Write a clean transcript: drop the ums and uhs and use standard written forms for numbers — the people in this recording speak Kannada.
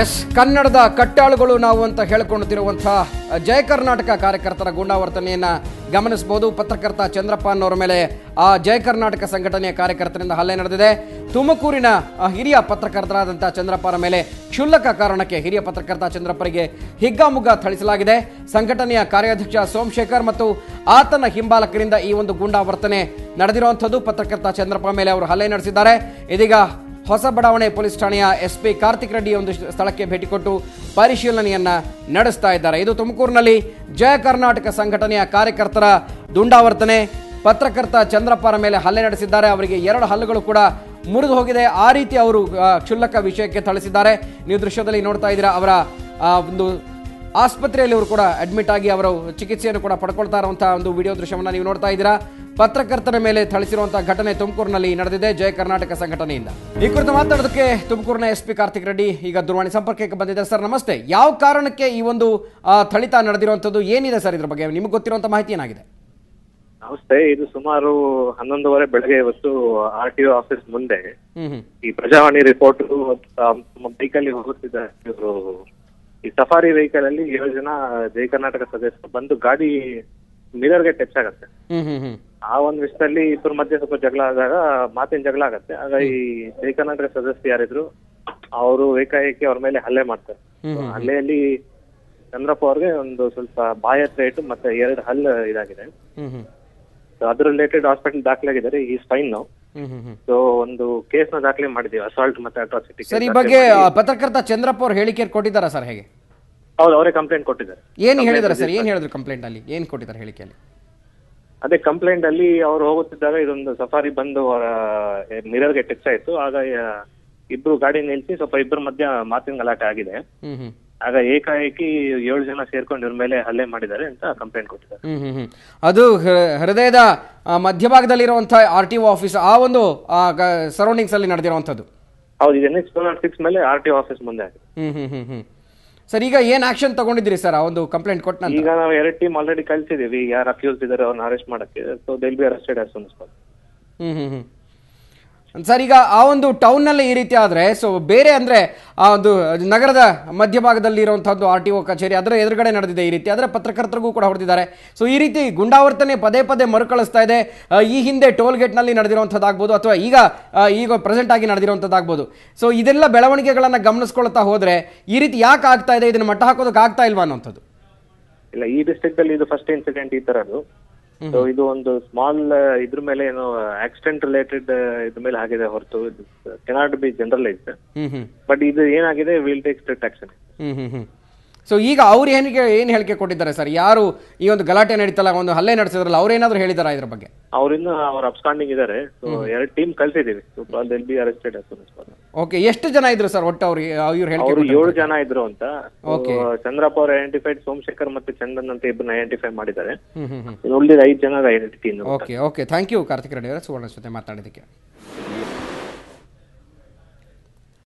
ಎಸ್ ಕನ್ನಡದ ಕಟ್ಟಾಳುಗಳು ನಾವು ಅಂತ ಹೇಳಿಕೊಳ್ಳುತ್ತಿರುವಂತಹ ಜಯ ಕರ್ನಾಟಕ ಕಾರ್ಯಕರ್ತರ ಗೂಂಡಾವರ್ತನೆಯನ್ನು ಗಮನಿಸಬಹುದು. ಪತ್ರಕರ್ತ ಚಂದ್ರಪ್ಪ ಅನ್ನೋರ ಮೇಲೆ ಆ ಜಯ ಕರ್ನಾಟಕ ಸಂಘಟನೆಯ ಕಾರ್ಯಕರ್ತರಿಂದ ಹಲ್ಲೆ ನಡೆದಿದೆ. ತುಮಕೂರಿನ ಹಿರಿಯ ಪತ್ರಕರ್ತರಾದಂತಹ ಚಂದ್ರಪ್ಪರ ಮೇಲೆ ಕ್ಷುಲ್ಲಕ ಕಾರಣಕ್ಕೆ ಹಿರಿಯ ಪತ್ರಕರ್ತ ಚಂದ್ರಪ್ಪರಿಗೆ ಹಿಗ್ಗಾಮುಗ್ಗಾ ಥಳಿಸಲಾಗಿದೆ. ಸಂಘಟನೆಯ ಕಾರ್ಯಾಧ್ಯಕ್ಷ ಸೋಮಶೇಖರ್ ಮತ್ತು ಆತನ ಹಿಂಬಾಲಕರಿಂದ ಈ ಒಂದು ಗೂಂಡಾವರ್ತನೆ ನಡೆದಿರುವಂಥದ್ದು. ಪತ್ರಕರ್ತ ಚಂದ್ರಪ್ಪ ಮೇಲೆ ಅವರು ಹಲ್ಲೆ ನಡೆಸಿದ್ದಾರೆ. ಇದೀಗ ಹೊಸ ಬಡಾವಣೆ ಪೊಲೀಸ್ ಠಾಣೆಯ ಎಸ್ಪಿ ಕಾರ್ತಿಕ್ ರೆಡ್ಡಿ ಒಂದು ಸ್ಥಳಕ್ಕೆ ಭೇಟಿ ಕೊಟ್ಟು ಪರಿಶೀಲನೆಯನ್ನ ನಡೆಸ್ತಾ ಇದ್ದಾರೆ. ಇದು ತುಮಕೂರಿನಲ್ಲಿ ಜಯ ಕರ್ನಾಟಕ ಸಂಘಟನೆಯ ಕಾರ್ಯಕರ್ತರ ದುಂಡಾವರ್ತನೆ. ಪತ್ರಕರ್ತ ಚಂದ್ರಪ್ಪರ ಮೇಲೆ ಹಲ್ಲೆ ನಡೆಸಿದ್ದಾರೆ. ಅವರಿಗೆ 2 ಹಲ್ಲುಗಳು ಕೂಡ ಮುರಿದು ಹೋಗಿದೆ. ಆ ರೀತಿ ಅವರು ಕ್ಷುಲ್ಲಕ ವಿಷಯಕ್ಕೆ ಥಳಿಸಿದ್ದಾರೆ. ನೀವು ದೃಶ್ಯದಲ್ಲಿ ನೋಡ್ತಾ ಇದ್ದೀರಾ. ಅವರ ಒಂದು ಆಸ್ಪತ್ರೆಯಲ್ಲಿ ಅವರು ಕೂಡ ಅಡ್ಮಿಟ್ ಆಗಿ ಅವರು ಚಿಕಿತ್ಸೆಯನ್ನು ಕೂಡ ಪಡ್ಕೊಳ್ತಾ ಇರುವಂತಹ ಒಂದು ವಿಡಿಯೋ ದೃಶ್ಯವನ್ನು ನೀವು ನೋಡ್ತಾ ಇದ್ದೀರಾ. ಪತ್ರಕರ್ತರ ಮೇಲೆ ಥಳಿಸಿರುವಂತಹ ಘಟನೆ ತುಮಕೂರಿನಲ್ಲಿ ನಡೆದಿದೆ ಜಯ ಕರ್ನಾಟಕ ಸಂಘಟನೆಯಿಂದ. ಈ ಕುರಿತು ಮಾತಾಡೋದಕ್ಕೆ ತುಮಕೂರಿನ ಎಸ್ಪಿ ಕಾರ್ತಿಕ್ ರೆಡ್ಡಿ ಈಗ ದೂರವಾಣಿ ಸಂಪರ್ಕಕ್ಕೆ ಬಂದಿದ್ದಾರೆ. ಸರ್ ನಮಸ್ತೆ. ಯಾವ ಕಾರಣಕ್ಕೆ ಈ ಒಂದು ಥಳಿತ ನಡೆದಿರುವಂತದ್ದು ಏನಿದೆ ಸರ್? ಇದ್ರ ಬಗ್ಗೆ ನಿಮಗೆ ಗೊತ್ತಿರುವಂತ ಮಾಹಿತಿ ಏನಾಗಿದೆ? ನಮಸ್ತೆ. ಇದು ಸುಮಾರು 11:30 ಬೆಳಗ್ಗೆ ಇವತ್ತು RTO ಆಫೀಸ್ ಮುಂದೆ ಈ ಪ್ರಜಾವಾಣಿ ರಿಪೋರ್ಟ್ ಬೈಕಲ್ಲಿ ಹೋಗುತ್ತಿದ್ದಾರೆ. ಇವರು ಈ ಸಫಾರಿ ವೆಹಿಕಲ್ ಅಲ್ಲಿ 7 ಜನ ಜಯ ಕರ್ನಾಟಕ ಸದಸ್ಯರು ಬಂದು ಗಾಡಿ ಮಿರರ್ಗೆ ಟಚ್ ಆಗತ್ತೆ. ಆ ಒಂದು ವಿಷಯದಲ್ಲಿ ಇಬ್ಬರ ಮಧ್ಯೆ ಸ್ವಲ್ಪ ಜಗಳ ಆದಾಗ ಮಾತಿನ ಜಗಳ ಆಗತ್ತೆ. ಆಗ ಈ ಜಯ ಕರ್ನಾಟಕ ಸದಸ್ಯರು ಯಾರಿದ್ರು ಅವರು ಏಕಾಏಕಿ ಅವ್ರ ಮೇಲೆ ಹಲ್ಲೆ ಮಾಡ್ತಾರೆ. ಹಲ್ಲೆಯಲ್ಲಿ ಚಂದ್ರಪ್ಪ ಅವ್ರಿಗೆ ಒಂದು ಸ್ವಲ್ಪ ಬಾಯ ಹತ್ರ ಇಟ್ಟು ಮತ್ತೆ 2 ಹಲ್ಲು ಇದಾಗಿದೆ. ಅದ್ರ ರಿಲೇಟೆಡ್ ಹಾಸ್ಪಿಟಲ್ ದಾಖಲಾಗಿದ್ದಾರೆ. ಈ ಫೈನ್ ನಾವು ಸೊ ಒಂದು ಕೇಸ್ ನ ದಾಖಲೆ ಮಾಡಿದೀವಿ, ಅಸಾಲ್ಟ್ ಮತ್ತೆ ಅಟ್ರಾಸಿಟಿ. ಸರ್, ಈ ಬಗ್ಗೆ ಪತ್ರಕರ್ತ ಚಂದ್ರಪ್ಪ ಅವ್ರು ಹೇಳಿಕೆ ಕೊಟ್ಟಿದ್ದಾರಾ ಸರ್? ಹೇಗೆ? ಹೌದು, ಅವರೇ ಕಂಪ್ಲೇಂಟ್ ಕೊಟ್ಟಿದ್ದಾರೆ. ಏನ್ ಹೇಳಿದಾರೆ ಸರ್? ಏನ್ ಹೇಳಿದ್ರು ಕಂಪ್ಲೇಂಟ್ ಅಲ್ಲಿ? ಏನ್ ಕೊಟ್ಟಿದ್ದಾರೆ ಹೇಳಿಕೆಯಲ್ಲಿ? ಅದೇ ಕಂಪ್ಲೇಂಟ್ ಅಲ್ಲಿ ಅವ್ರು ಹೋಗುತ್ತಿದ್ದಾಗ ಇದೊಂದು ಸಫಾರಿ ಬಂದು ಅವರ ಮಿರರ್ಗೆ ಟಚ್ ಆಯ್ತು. ಆಗ ಇಬ್ರು ಗಾಡಿ ನಿಲ್ಸಿ ಸ್ವಲ್ಪ ಇಬ್ಬರ ಮಧ್ಯ ಮಾತಿನ ಗಲಾಟೆ ಆಗಿದೆ. ಆಗ ಏಕಾಏಕಿ 7 ಜನ ಸೇರ್ಕೊಂಡು ಇವ್ರ ಮೇಲೆ ಹಲ್ಲೆ ಮಾಡಿದ್ದಾರೆ ಅಂತ ಕಂಪ್ಲೇಂಟ್ ಕೊಟ್ಟಿದ್ದಾರೆ. ಅದು ಹೃದಯದ ಮಧ್ಯಭಾಗದಲ್ಲಿರುವಂತಹ RTO ಆಫೀಸ್ ಆ ಒಂದು ಸರೌಂಡಿಂಗ್ಸ್ ಅಲ್ಲಿ ನಡೆದಿರುವಂತದ್ದು. ಹೌದು, ಇದು NH 206 ಮೇಲೆ RTO ಆಫೀಸ್ ಮುಂದೆ ಆಗಿದೆ. ಸರ್, ಈಗ ಏನ್ ಆಕ್ಷನ್ ತಗೊಂಡಿದ್ದೀರಿ ಸರ್ ಆ ಒಂದು ಕಂಪ್ಲೇಂಟ್ ಕೊಟ್ಟ? ಈಗ ನಾವು 2 ಟೀಮ್ ಆಲ್ರೆಡಿ ಕಳ್ಸಿದೀವಿ. ಯಾರು ಅಕ್ಯೂಸ್ ಇದಾರೆ ಅವ್ರನ್ನ ಅರೆಸ್ಟ್ ಮಾಡಕ್ಕೆ. So they will be arrested as soon as possible. Sir, ಈಗ ಆ ಒಂದು ಟೌನ್ ನಲ್ಲಿ ಈ ರೀತಿ ಆದ್ರೆ ಸೊ ಬೇರೆ ಅಂದ್ರೆ ಆ ಒಂದು ನಗರದ ಮಧ್ಯಭಾಗದಲ್ಲಿ ಇರುವಂತಹದ್ದು RTO ಕಚೇರಿ ಅದರ ಎದುರುಗಡೆ ನಡೆದಿದೆ ಈ ರೀತಿ ಆದ್ರೆ ಪತ್ರಕರ್ತರಿಗೂ ಕೂಡ ಹೊಡೆದಿದ್ದಾರೆ. ಸೊ ಈ ರೀತಿ ಗುಂಡಾವರ್ತನೆ ಪದೇ ಪದೇ ಮರುಕಳಿಸ್ತಾ ಇದೆ. ಈ ಹಿಂದೆ ಟೋಲ್ ಗೇಟ್ ನಲ್ಲಿ ನಡೆದಿರುವಂತದ್ದಾಗ್ಬೋದು ಅಥವಾ ಈಗ ಪ್ರೆಸೆಂಟ್ ಆಗಿ ನಡೆದಿರುವಂತದ್ದಾಗ್ಬೋದು. ಸೊ ಇದೆಲ್ಲ ಬೆಳವಣಿಗೆಗಳನ್ನ ಗಮನಿಸ್ಕೊಳ್ತಾ ಹೋದ್ರೆ ಈ ರೀತಿ ಯಾಕೆ ಆಗ್ತಾ ಇದೆ? ಇದನ್ನ ಮಟ್ಟ ಹಾಕೋದಕ್ಕೆ ಆಗ್ತಾ ಇಲ್ವಾ ಅನ್ನೋಂಥದ್ದು? ಇಲ್ಲ, ಈ ಡಿಸ್ಟ್ರಿಕ್ಟ್ ಅಲ್ಲಿ ಇದು ಫಸ್ಟ್ ಇನ್ಸಿಡೆಂಟ್ ಈ ತರದ್ದು. ಸೊ ಇದು ಒಂದು ಸ್ಮಾಲ್ ಇದ್ರ ಮೇಲೆ ಏನೋ ಆಕ್ಸಿಡೆಂಟ್ ರಿಲೇಟೆಡ್ ಇದ್ರ ಮೇಲೆ ಆಗಿದೆ ಹೊರತು ಕೆನಾಟ್ ಬಿ ಜನರಲೈಸ್ಡ್. ಬಟ್ ಇದು ಏನಾಗಿದೆ, will take strict action. So ಈಗ ಅವ್ರು ಏನ್ ಹೇಳಿಕೆ ಕೊಟ್ಟಿದ್ದಾರೆ ಸರ್? ಯಾರು ಈ ಒಂದು ಗಲಾಟೆ ನಡೀತಲ್ಲ, ಒಂದು ಹಲ್ಲೆ ನಡೆಸಿದ್ರಲ್ಲ, ಅವ್ರೇನಾದ್ರು ಹೇಳಿದಾರ ಇದ್ರ ಬಗ್ಗೆ? ಅವ್ರಿಂದ ಅವ್ರ ಅಬ್ಸ್ಕಾಂಡಿಂಗ್ ಇದಾರೆ. ಸೊ 2 ಟೀಮ್ ಕಳ್ಸಿದೀವಿ. They'll be arrested as soon as possible. Okay, ಎಷ್ಟು ಜನ ಇದ್ರು ಸರ್ ಒಟ್ಟು? ಅವ್ರು ಹೇಳಿಕೆ 7 ಜನ ಇದ್ರು ಅಂತ. ಚಂದ್ರಪ್ಪ ಅವ್ರು ಐಡೆಂಟಿಫೈಡ್, ಸೋಮಶೇಖರ್ ಮತ್ತೆ ಚಂದನ್ ಅಂತ ಇಬ್ಬರನ್ನ ಐಡೆಂಟಿಫೈ ಮಾಡಿದ್ದಾರೆ. ಉಳಿದ 5 ಜನ identity. Okay, thank you Karthik Reddy ಅವರ ಸುವರ್ಣ ಜೊತೆ ಮಾತಾಡಿದಕ್ಕೆ.